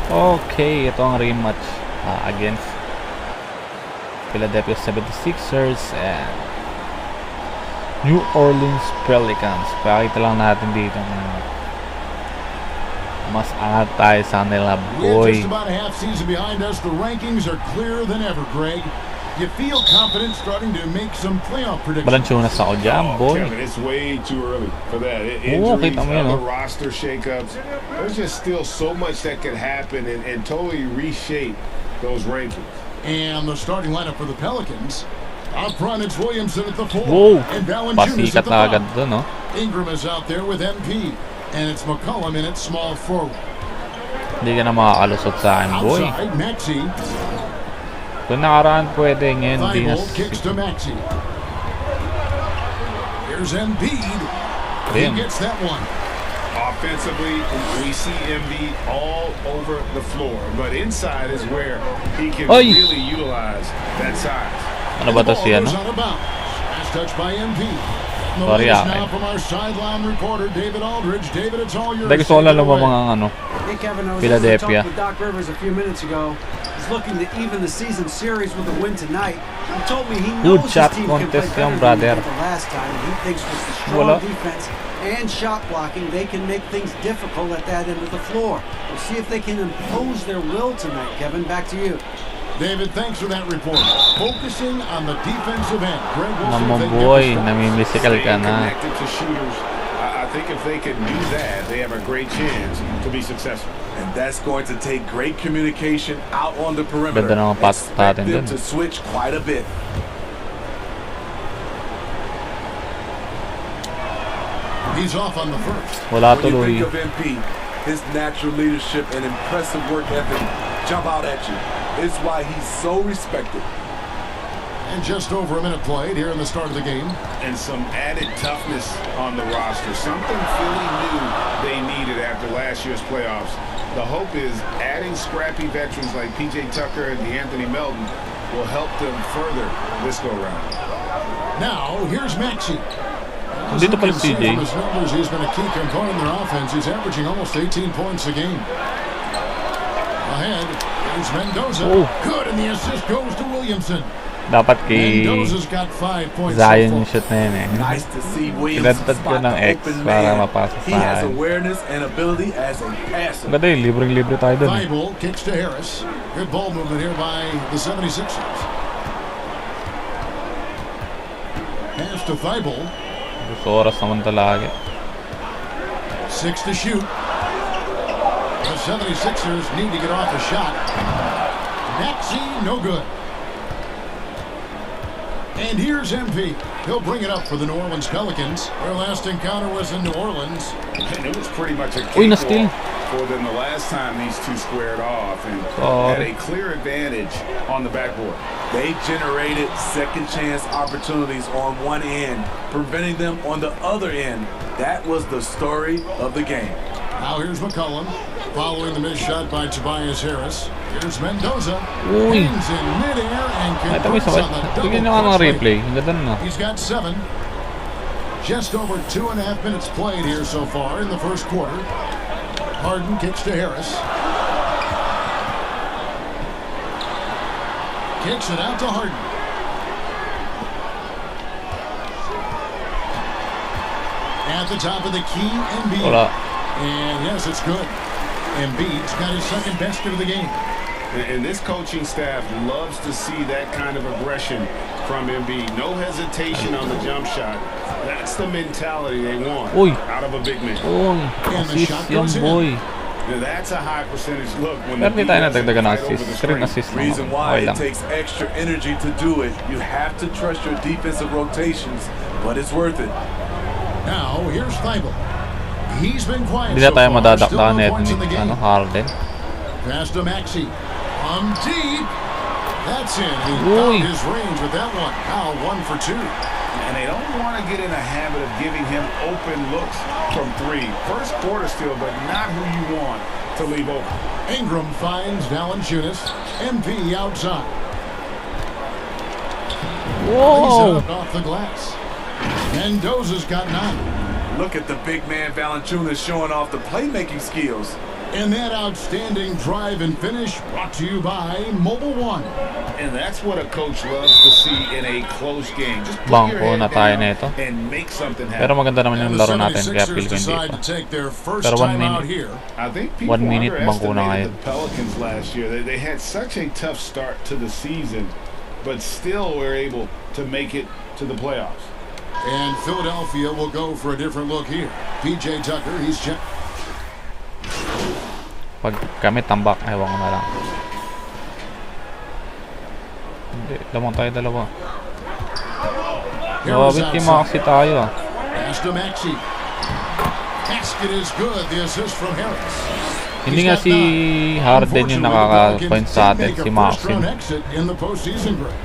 Okay, ito ang rematch against Philadelphia 76ers and New Orleans Pelicans. Pakita lang natin dito mas angat tayo sa nila, boy. Just about a half season behind us. The rankings are clearer than ever, Greg. You feel confident starting to make some playoff predictions. Balanchunas ako dyan, boy. Kevin, it's way too early for that. Injuries, kita mo yun, other roster shakeups. There's just still so much that could happen and totally reshape those rankings. And the starting lineup for the Pelicans. Up front, it's Williamson at the 4. Whoa! And Valanciunas Pasikat at the na agad 5. doon, no? Ingram is out there with MP. And it's McCollum in at small forward. Hindi ka na makakalusot sa akin, boy. Outside, Maxey. Kung nakaraan pwede ngayon, di na. Kicks to Maxey. Here's Embiid. He Damn. gets that one. Offensively, we see Embiid all over the floor, but inside is where he can really utilize that size. Ano ba to siya, no? Last touch by Embiid. Sorry, now from our sideline reporter, David Aldridge. David, it's all yours. Dahil gusto ko lang naman mga ano, Hey Kevin, I was Philadelphia. talking with Doc Rivers a few minutes ago. He's looking to even the season series with a win tonight. He told me he knows his shot team can play contest better yung than brother. they did the last time. And he thinks with the strong Wala. defense and shot blocking, they can make things difficult at that end of the floor. We'll see if they can impose their will tonight. Kevin, back to you. David, thanks for that report. Focusing on the defensive end. Greg will naman boy, namimisikal ka na. Connected to shooters. I think if they can do that, they have a great chance to be successful. And that's going to take great communication out on the perimeter. Ganda naman pasok Expect natin them dun. to switch quite a bit. He's off on the first. Wala When you tuloy. think of MP, his natural leadership and impressive work ethic jump out at you. It's why he's so respected. And just over a minute played here in the start of the game. And some added toughness on the roster. Something Philly knew they needed after last year's playoffs. The hope is adding scrappy veterans like P.J. Tucker and DeAnthony Melton will help them further this go-round. Now, here's Maxey. Dito pala si CJ. From his numbers, he's been a key component in their offense. He's averaging almost 18 points a game. Ahead, here's Mendoza. Oh. Good, and the assist goes to Williamson. Dapat kay Mendoza's got 5 points. Zion yung shoot na yun eh. Nice to see Williams Pinatad ko spot ng the X open para man. mapasok He sa has akin. awareness and ability as a passer. Ganda yun, libreng-libre tayo dun eh. Thibault kicks to Harris. Good ball movement here by the 76ers. Pass to Thibault. Gusto oras naman talaga. 6 to shoot. The 76ers need to get off a shot. Maxey, no good. And here's MP. He'll bring it up for the New Orleans Pelicans. Their last encounter was in New Orleans. And it was pretty much a Uy, cakewalk na-steal. for them the last time these two squared off and had a clear advantage on the backboard. They generated second chance opportunities on one end, preventing them on the other end. That was the story of the game. Now here's McCollum, following the missed shot by Tobias Harris. Here's Mendoza. Uy. Hangs in midair and Ay, ito may converts sakit. on the Tignan nyo double nga mga cross replay. Ang ganda na. He's got 7. Just over 2.5 minutes played here so far in the first quarter. Harden kicks to Harris. Kicks it out to Harden. At the top of the key, Embiid. Wala. And yes, it's good. Embiid's got his second best of the game. And this coaching staff loves to see that kind of aggression from Embiid. No hesitation on the jump shot. That's the mentality they want Uy. out of a big man. Uy, And the assist shot yung goes in. boy. Now, that's a high percentage. Look, when Pero the di tayo defense natagdagan ng fight over assist. the 3 screen. assist lang. Reason why Okay it lang. takes extra energy to do it. You have to trust your defensive rotations, but it's worth it. Now, here's Thibault. He's been quiet Hindi na so tayo far. Still madadakdakan no net points ni in the game. Harden. Pass to Maxey. From deep. That's in. He Uy. found his range with that one. Now 1 for 2. And they don't want to get in a habit of giving him open looks from 3. First quarter still, but not who you want to leave open. Ingram finds Valanciunas. MP outside. Lays it Whoa! up off the glass. Mendoza's got 9. Look at the big man Valanciunas showing off the playmaking skills. And that outstanding drive and finish brought to you by Mobile One. And that's what a coach loves to see in a close game. Just put your Bangko head na tayo down nito. and make something Pero happen. maganda naman And yung the laro natin, kaya 76ers feel ko hindi decide pa. to take their first Pero 1 time out minute. here. I think people 1 minute bangko na ngayon. underestimated the Pelicans last year. They had such a tough start to the season, but still were able to make it to the playoffs. And Philadelphia will go for a different look here. PJ Tucker, he's checked. Pag kami tambak, ewan ko na lang. Hindi, lamang tayo dalawa. Nawawit yung Maxi tayo ah. Pass to Maxey. Basket is good. The assist from Harris. Hindi nga si Harden yung nakaka-point sa atin, si Maxi. In the postseason break.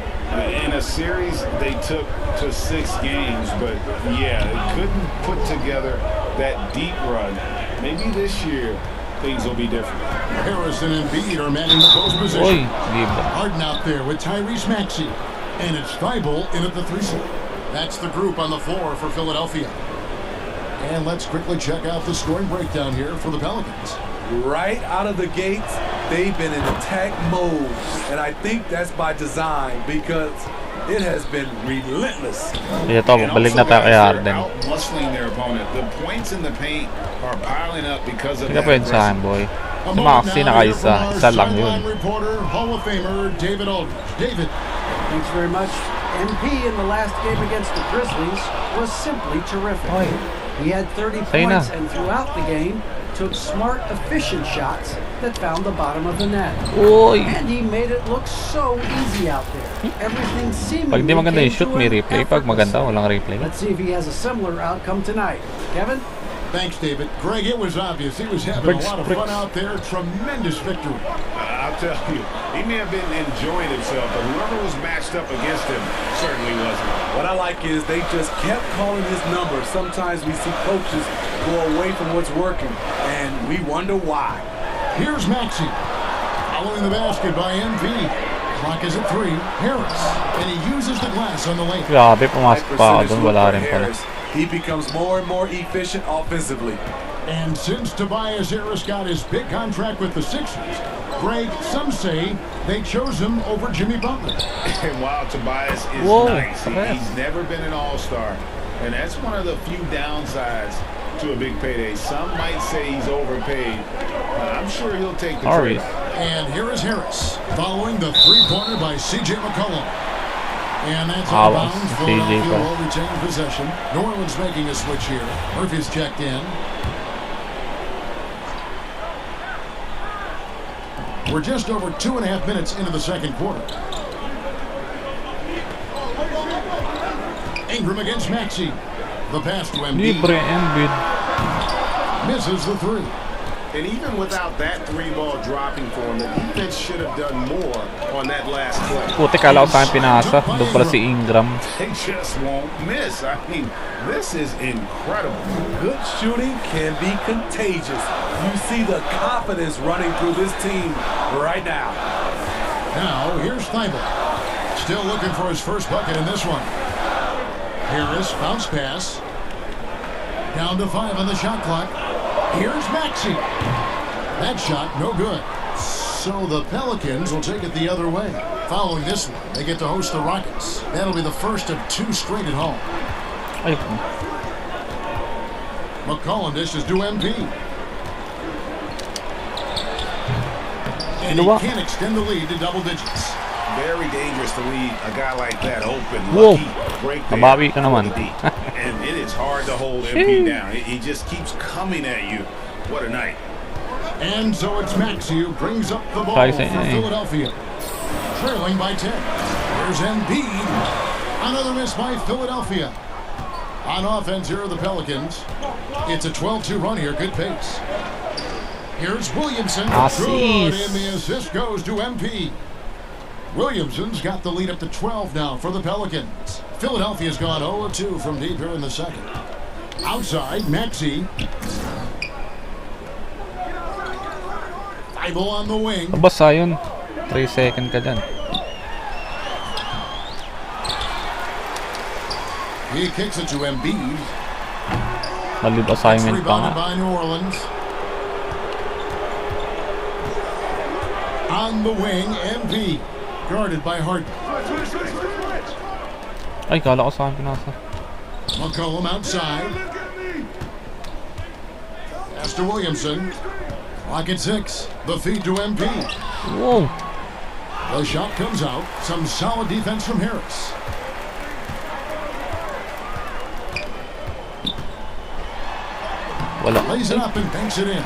In a series, they took to 6 games, but yeah, they couldn't put together that deep run. Maybe this year, things will be different. Harris and Embiid are manning the post Oy, position. libre. Harden out there with Tyrese Maxey. And it's Thibault in at the 3 slot. That's the group on the floor for Philadelphia. And let's quickly check out the scoring breakdown here for the Pelicans. Right out of the gates, they've been in attack mode. And I think that's by design because it has been relentless. Ito, balik na tayo kay Harden. Out-muscling their opponent. The points in the paint are piling up because of Hindi ka that pwede sa akin, boy. A Si moment Maxi now here naka-isa. from our Isa lang yun. sideline reporter, Hall of Famer David Aldridge. David. Thanks very much. MP in the last game against the Grizzlies was simply terrific. Oy. He had 30 Say na. points and throughout the game took smart, efficient shots that found the bottom of the net. Uy! And he made it look so easy out there. Everything seemingly Pag di maganda yung came shoot, to may him replay. Pag maganda, effortlessly. walang replay. Let's see if he has a similar outcome tonight. Kevin? Thanks, David. Greg, it was obvious. He was having a lot of fun out there. Tremendous victory. I'll tell you, he may have been enjoying himself, but whoever was matched up against him certainly wasn't. What I like is they just kept calling his number. Sometimes we see coaches go away from what's working, and we wonder why. Here's Maxey. Following the basket by MV. Clock is at 3. Harris. And he uses the glass on the lane. Grabe, pumasok pa ako doon. Wala rin pala. He becomes more and more efficient offensively. And since Tobias Harris got his big contract with the Sixers, Greg, some say they chose him over Jimmy Butler. And while Tobias is nice, he's never been an all-star. And that's one of the few downsides to a big payday. Some might say he's overpaid. I'm sure he'll take the trade. And here is Harris, following the three-pointer by C.J. McCollum. And that's out of bounds. Philadelphia will retain possession. New Orleans making a switch here. Murphy's checked in. We're just over 2.5 minutes into the second quarter. Ingram against Maxey. The pass to Embiid. Misses the 3. And even without that 3-ball dropping for him, the defense should have done more on that last play. Puti, kala ko saan pinasa. Doon pala si Ingram. They just won't miss. I mean, this is incredible. Good shooting can be contagious. You see the confidence running through this team right now. Now, here's Thibault. Still looking for his first bucket in this one. Harris, bounce pass. Down to 5 on the shot clock. Here's Maxey. That shot, no good. So the Pelicans will take it the other way. Following this one, they get to host the Rockets. That'll be the first of 2 straight at home. Ay. McCollum dishes to MP. And he can't extend the lead to double digits. Very dangerous to leave a guy like that open. Whoa. Lucky break there. Nabawi ka naman. And it is hard to hold MP down. He just keeps coming at you. What a night. And so it's Maxey who brings up the ball for Philadelphia. Trailing by 10. There's Embiid. Another miss by Philadelphia. On offense, here are the Pelicans. It's a 12-2 run here. Good pace. Here's Williamson. Good, and the assist goes to MP. Williamson's got the lead up to 12 now for the Pelicans. Philadelphia's gone 0-2 from deep here in the second. Outside, Maxey. Thibault on the wing. Basta yun. 3 seconds ka dyan. He kicks it to Embiid. Malib That's assignment pa nga. rebounded by New Orleans. On the wing, MP. Guarded by Harden. Ay, kala ko sa akin pinasa. McCollum outside. Pass to Williamson. Clock at 6. The feed to MP. Wow! The shot comes out. Some solid defense from Harris. Wala. Lays it up and banks it in.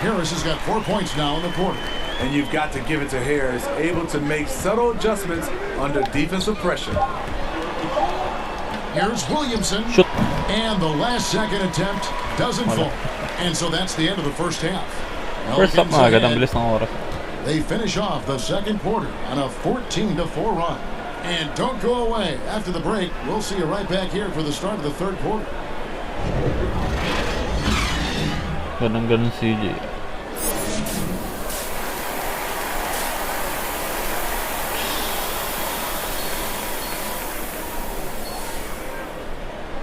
Harris has got 4 points now in the quarter. And you've got to give it to Harris, able to make subtle adjustments under defensive pressure. Here's Williamson. Shoot. And the last second attempt doesn't fall. And so that's the end of the first half. First up Pelicans mga agad, ang ahead. bilis ng oras. They finish off the second quarter on a 14-4 run. And don't go away. After the break, we'll see you right back here for the start of the third quarter. Ganun CJ.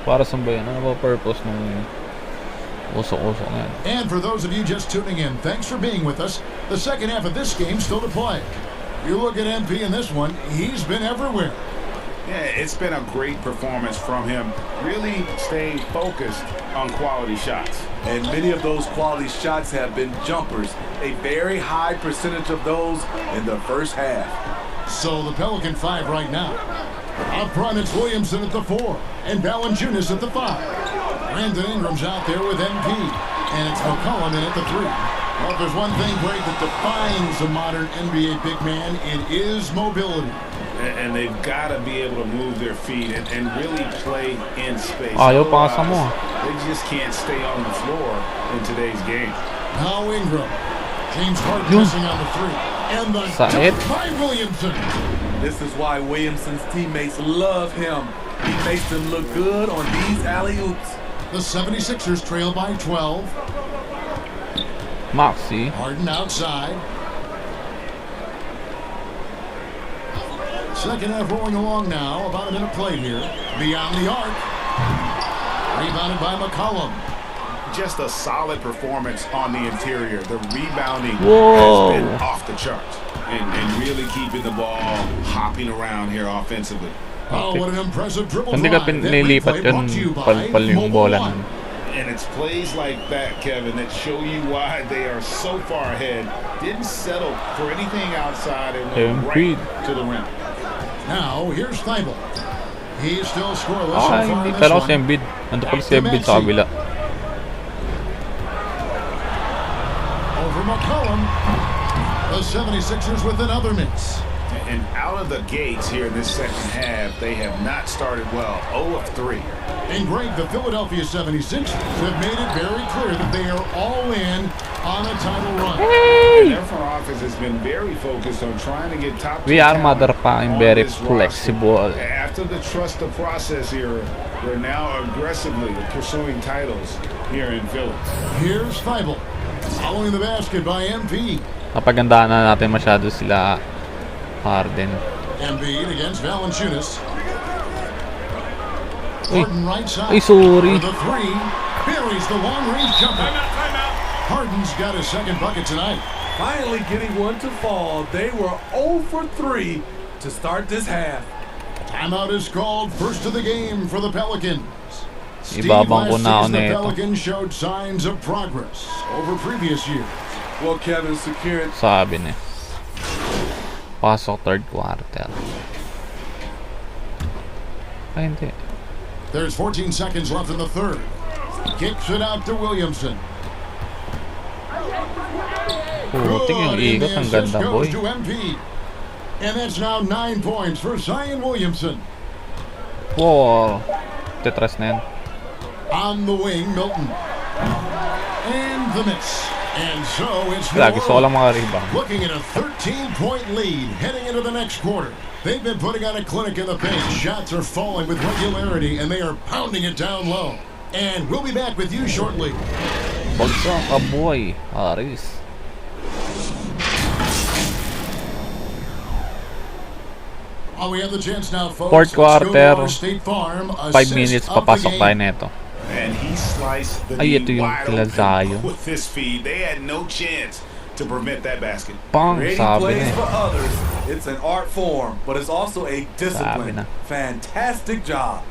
Para saan ba yan? Ano ba purpose nung usok-usok na yan? And for those of you just tuning in, thanks for being with us. The second half of this game still to play. You look at MP in this one, he's been everywhere. Yeah, it's been a great performance from him. Really staying focused on quality shots. And many of those quality shots have been jumpers. A very high percentage of those in the first half. So the Pelican 5 right now. Up front, it's Williamson at the 4 and Valanciunas at the 5. Brandon Ingram's out there with MP, and it's McCollum in at the 3. Well, if there's one thing, Greg, that defines a modern NBA big man, it is mobility. And they've got to be able to move their feet and really play in space. Ayaw pasa mo. They just can't stay on the floor in today's game. Now Ingram. James Harden Yun. missing on the 3. And the Sait. dunk by Williamson. This is why Williamson's teammates love him. He makes them look good on these alley-oops. The 76ers trail by 12. Maxi. Harden outside. Second half rolling along now. About a minute played here. Beyond the arc. Rebounded by McCollum. Just a solid performance on the interior. The rebounding Whoa. has been off the charts. And really keeping the ball hopping around here offensively. Oh, what an impressive dribble Hindi ka drive. That pinilipat replay yun, brought to you by pal yung Mobile bola One. nun. And it's plays like that, Kevin, that show you why they are so far ahead. Didn't settle for anything outside and went right to the rim. Now, here's Thibault. He's still scoreless Ah, so far hindi. in this Kala ko si one. Embiid. Nandun pala si Embiid sa kabila. Over McCollum. The 76ers with another miss. And out of the gates here in this second half, they have not started well. 0 of 3. And Greg, the Philadelphia 76ers have made it very clear that they are all in on a title run. And their front office has been very focused on trying to get top We are talent mother pa on and very this flexible. roster. After the trust the process era, they're now aggressively pursuing titles here in Philly. Here's Thibault. Following the basket by MP. Napagandaan na natin masyado sila Harden. Embiid against Valanciunas. Uy. Harden right side. Ay, sorry. For the 3. Buries the long-range jumper. Harden's got his second bucket tonight. Finally getting one to fall. They were 0 for 3 to start this half. Timeout is called. First of the game for the Pelicans. Steve, Ibabang ko last na ako season the nito. Pelicans showed signs of progress over previous years. Well, Kevin, securing Sabi niya. Pasok third quarter. Ay, hindi. There's 14 seconds left in the third. Kicks it out to Williamson. Putik yung Good, and ikot. the Ang assist ganda, goes boy. to MP. And that's now 9 points for Zion Williamson. Wow. Tetras na yan. On the wing, Milton. And the miss. And so it's Lagi gusto ko lang mga rebound. looking at a 13-point lead heading into the next quarter. They've been putting on a clinic in the paint. Shots are falling with regularity, and they are pounding it down low. And we'll be back with you shortly. Bagsak ka, boy. Aris. Oh, we have the chance now, folks. Fourth Let's go to quarter. our State Farm 5 minutes assist of the papasok game. tayo neto. And he sliced the Ay, knee ito yung wide kila Zion. open with his feet. They had no chance to prevent that basket. Pang, Creating sabi plays na for others, it's an art form, but it's also a discipline. na. Fantastic job.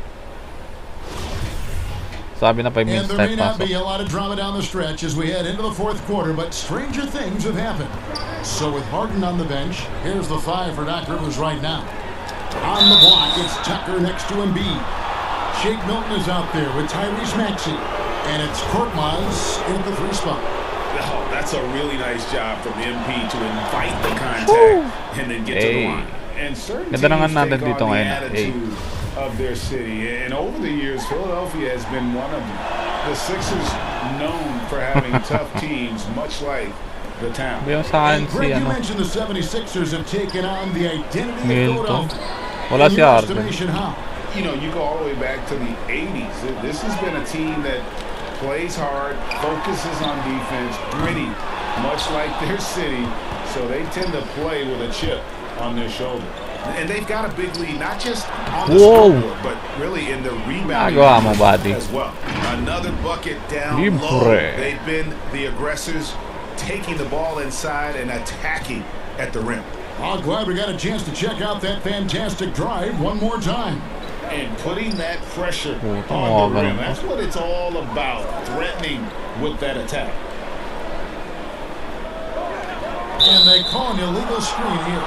Sabi na 5 And minutes there tayo may not pasok. be a lot of drama down the stretch as we head into the fourth quarter, but stranger things have happened. So with Harden on the bench, here's the 5 for Doc Rivers right now. On the block, it's Tucker next to Embiid. Shake Milton is out there with Tyrese Maxey. And it's Korkmaz in at the 3 spot. Oh, that's a really nice job from MP to invite the contact and then get to the line. And certain Ganda naman teams natin take dito on the ngayon, attitude of their city. And over the years, Philadelphia has been one of them. The Sixers known for having tough teams, much like the town. Yung sa akin And si Greg, you ano, mentioned the 76ers have taken on the identity Milton. of Philadelphia. Wala In si your Harden. estimation, how? You know, you go all the way back to the 80s. This has been a team that plays hard, focuses on defense, gritty, much like their city. So they tend to play with a chip on their shoulder. And they've got a big lead, not just on the Whoa. scoreboard, but really in the rebounding Nagawa mo, buddy. as well. Another bucket down Libre. low. They've been the aggressors, taking the ball inside and attacking at the rim. Oh, glad we got a chance to check out that fantastic drive one more time. And putting that pressure Oh, on the rim. ganun. That's what it's all about, threatening with that attack. And they call an illegal screen here.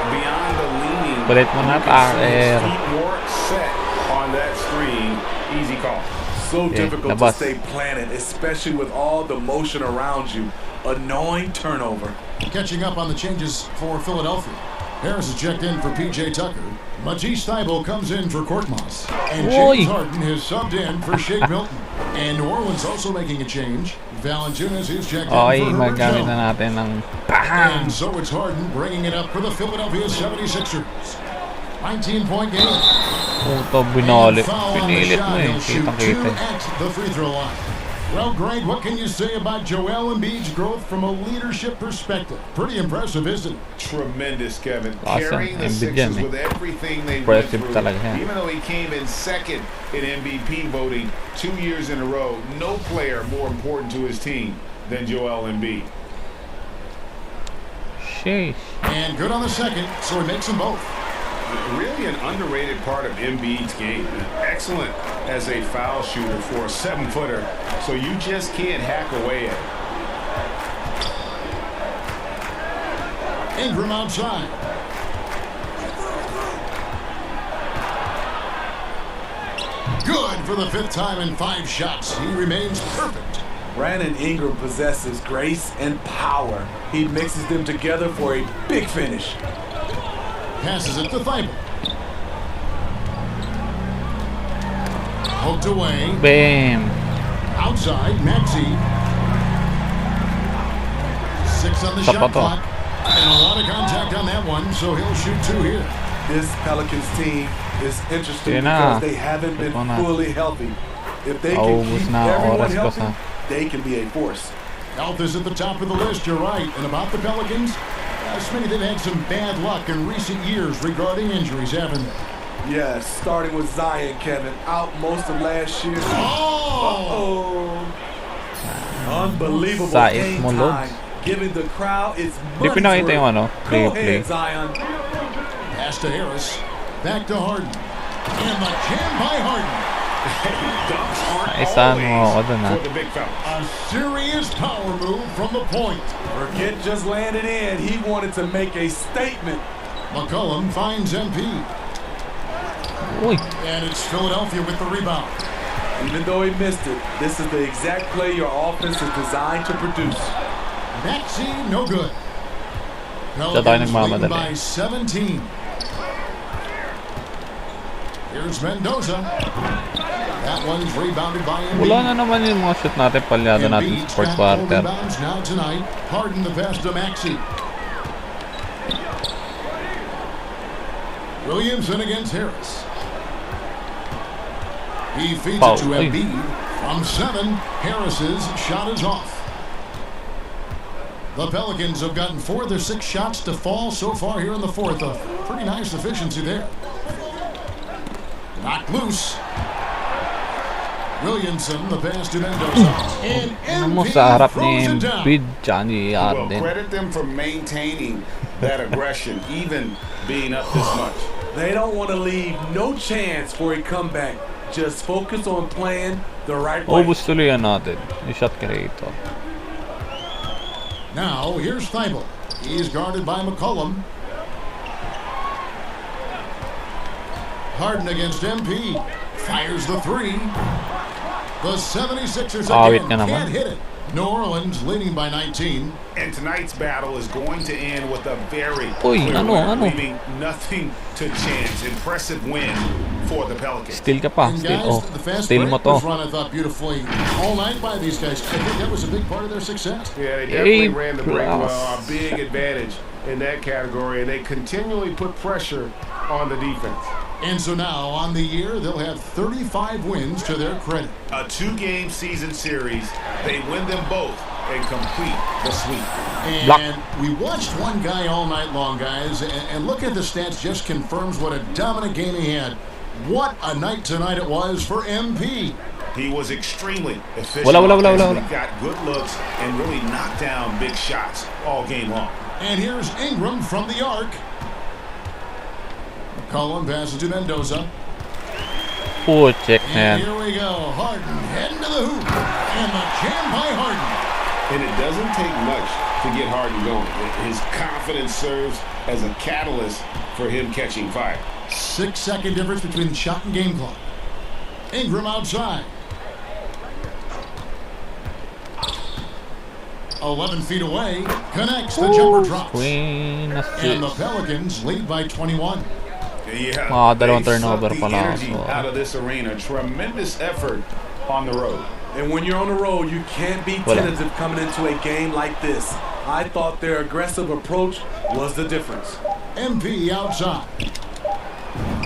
Beyond the leaning, Kulit mo na, you can see his Taker. feet weren't set on that screen. Easy call. So Yeah, difficult to labas. stay planted, especially with all the motion around you. Annoying turnover. Catching up on the changes for Philadelphia. Harris is checked in for P.J. Tucker. Matisse Thybulle comes in for Korkmaz. And James Oi. Harden has subbed in for Shake Milton. And New Orleans also making a change. Valanciunas is checked in Okay, for Herbert magamit Jones. na natin ng And pahang. so it's Harden bringing it up for the Philadelphia 76ers. 19-point game. Puto, And binolit. foul on the Pinilit shot. mo eh. He'll shoot 2 Kitang-kita. at the free throw line. Well, Greg, what can you say about Joel Embiid's growth from a leadership perspective? Pretty impressive, isn't it? Tremendous, Kevin. Awesome. Carrying the Embiid Sixers yan eh. with everything they went Impressive through. talaga yan. Even though he came in second in MVP voting 2 years in a row, no player more important to his team than Joel Embiid. Sheesh. And good on the second, so he makes them both. Really an underrated part of Embiid's game. Excellent as a foul shooter for a 7-footer, so you just can't hack away at it. Ingram outside. Good for the 5th time in 5 shots. He remains perfect. Brandon Ingram possesses grace and power. He mixes them together for a big finish. Passes it to Thybulle. Poked away. Bam. Outside, Maxey. 6 on the Sa shot pa to. clock. And a lot of contact on that one, so he'll shoot 2 here. This Pelicans team is interesting Sige na. because they haven't been Ito na. fully healthy. If they can Aubos keep na everyone oras ko healthy, sa- they can be a force. Health is at the top of the list, you're right. And about the Pelicans, Smitty, they've had some bad luck in recent years regarding injuries, haven't they? Yes, starting with Zion, Kevin, out most of last year. Oh! Unbelievable Sais game mo, Lord. time, giving the crowd its Di money's pinakita worth. yung ano, Go play. ahead, Zion. Pass to Harris. Back to Harden. And the jam by Harden. Dunks aren't Naisahan mo ako always dun, ha? for the big fella. A serious power move from the point. Forget just landing in. He wanted to make a statement. McCollum finds MP. Uy. And it's Philadelphia with the rebound. Even though he missed it, this is the exact play your offense is designed to produce. Maxey, no good. tayo Pelicans leading nagmamadali. by 17. Here's Mendoza. That one's rebounded by Embiid. Wala na naman yung mga shoot natin, palyado natin Embiid's sa fourth got 4 quarter. rebounds now tonight. Harden the pass to Maxey. Williamson against Harris. He feeds Foul. it to Ay. Embiid. From 7, Harris's shot is off. The Pelicans have gotten 4 of their 6 shots to fall so far here in the fourth. A pretty nice efficiency there. Knocked loose. Williamson, the pass to Mendoza. And Ano mo MP sa harap throws ni it down. Embiid, Johnny Well, Arden. credit them for maintaining that aggression, even being up this much. They don't want to leave no chance for a comeback. Just focus on playing the right way. Ubus tuloy yan natin. Yung shot creator. Now, here's Thibault. He's guarded by McCollum. Harden against MP. Fires the three. The 76ers Awit again ka naman. can't hit it. New Orleans leading by 19. And tonight's battle is going to end with a very Uy, clear ano, winner, ano? leaving nothing to chance. Impressive win for the Pelicans. Steal ka pa. And Steal. guys, Oh, the fast steal mo break to. was run, I thought, beautifully all night by these guys. I think that was a big part of their success. Yeah, they definitely A ran the break plus. well. A big advantage in that category, and they continually put pressure on the defense. And so now, on the year, they'll have 35 wins to their credit. A two-game season series, they win them both and complete the sweep. And Block. we watched one guy all night long, guys, and look at the stats just confirms what a dominant game he had. What a night tonight it was for MP. He was extremely efficient. Wala. offensively, got good looks and really knocked down big shots all game long. And here's Ingram from the arc. McCollum passes to Mendoza. Oh, check na yan. And here we go. Harden heading to the hoop. And the jam by Harden. And it doesn't take much to get Harden going. His confidence serves as a catalyst for him catching fire. 6-second difference between the shot and game clock. Ingram outside. 11 feet away. Connects. The jumper drops. Queen And the assist. Pelicans lead by 21. Yeah, Dalawang they turnover sucked the pala, energy so. out of this arena. Tremendous effort on the road. And when you're on the road, you can't be Wala. tentative coming into a game like this. I thought their aggressive approach was the difference. MP outside.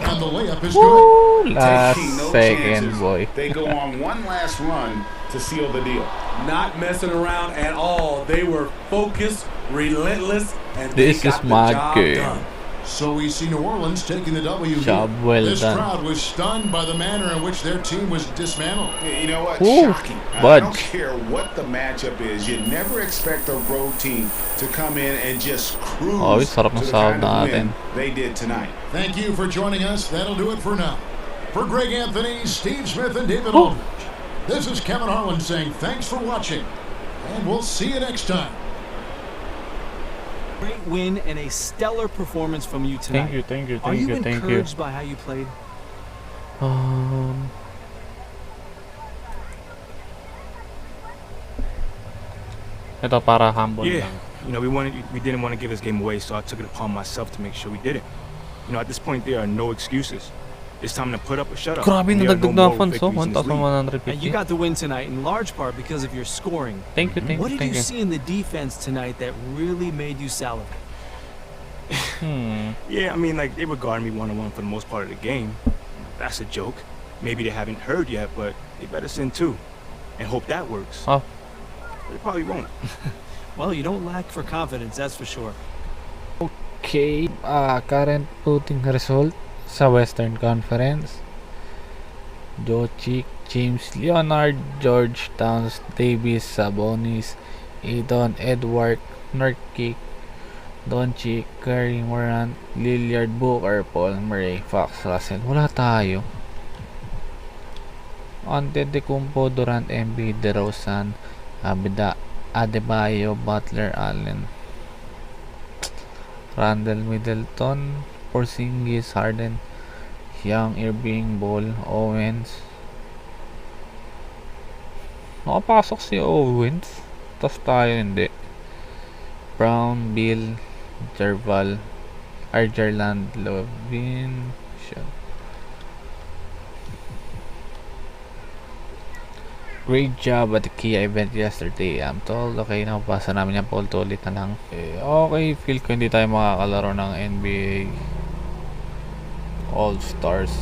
And the layup is good. Woo! Last Taking no second, chances. boy. They go on one last run to seal the deal. Not messing around at all. They were focused, relentless, and This they is got the my job game. done. So we see New Orleans taking the W here. Job well This done. crowd was stunned by the manner in which their team was dismantled. You know what? Ooh, Shocking. I budge. don't care what the matchup is. You never expect a road team to come in and just cruise Oh, sarap ng to the sound kind of natin. win they did tonight. Thank you for joining us. That'll do it for now. For Greg Anthony, Steve Smith, and David Aldridge, this is Kevin Harlan saying thanks for watching, and we'll see you next time. Great win and a stellar performance from you tonight. Thank you. Are you encouraged by how you played? Ito para humble Yeah, lang. you know, we didn't want to give this game away, so I took it upon myself to make sure we did it. You know, at this point, there are no excuses. It's time to put up or shut up. Grabe, And there are nadagdag no na more fans, oh. victories in this league. And you 1,150. got the win tonight in large part because of your scoring. Thank you. What did you see in the defense tonight that really made you salivate? Yeah, I mean, like, they were guarding me one-on-one for the most part of the game. That's a joke. Maybe they haven't heard yet, but they better send two. And hope that works. Oh. But they probably won't. Well, you don't lack for confidence, that's for sure. Okay, current voting result sa Western Conference. Jokic, James Leonard, George Towns, Davis, Sabonis, Aiton, Edward, Nurkic, Doncic, Curry, Morant, Lillard, Booker, Paul, Murray, Fox, Russell. Wala tayo. Antetokounmpo, Durant, Embiid, DeRozan, Adebayo, Butler, Allen, Randall, Middleton, Porzingis, Harden, Young, Irving, Ball, Owens. Nakapasok si Owens. Tapos tayo hindi. Brown, Bill, Jerval, Argerland, Lovin. Great job at the Kia event yesterday, I'm told. Okay, nakapasa namin yung Paul to ulit na lang. Okay, feel ko hindi tayo makakalaro ng NBA All-Stars.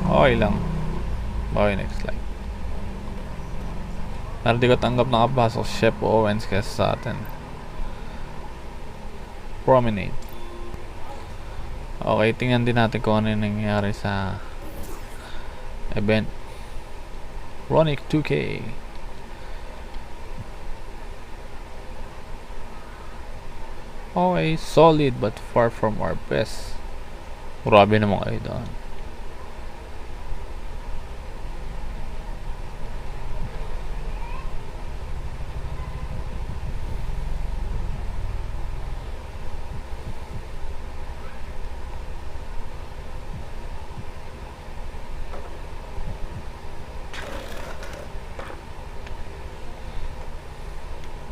Okay lang. Okay, next slide. Pero di ko tanggap nakapasok si Shep Owens kasi sa atin. Promenade. Okay, tingnan din natin kung ano yung nangyari sa event. Ronic 2K. Okay, solid but far from our best. Grabe naman kayo doon.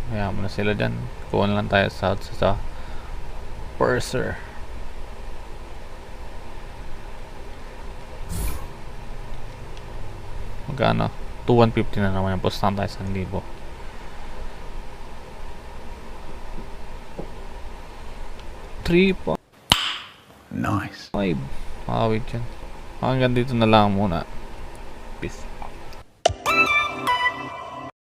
Kaya mo na sila dyan. Kuha na lang tayo sa purser. Magkano? 2,150 na naman. Pustahan tayo sa 1,000. 3.5. Nice. Makawit yan. Hanggang dito na lang muna. Peace.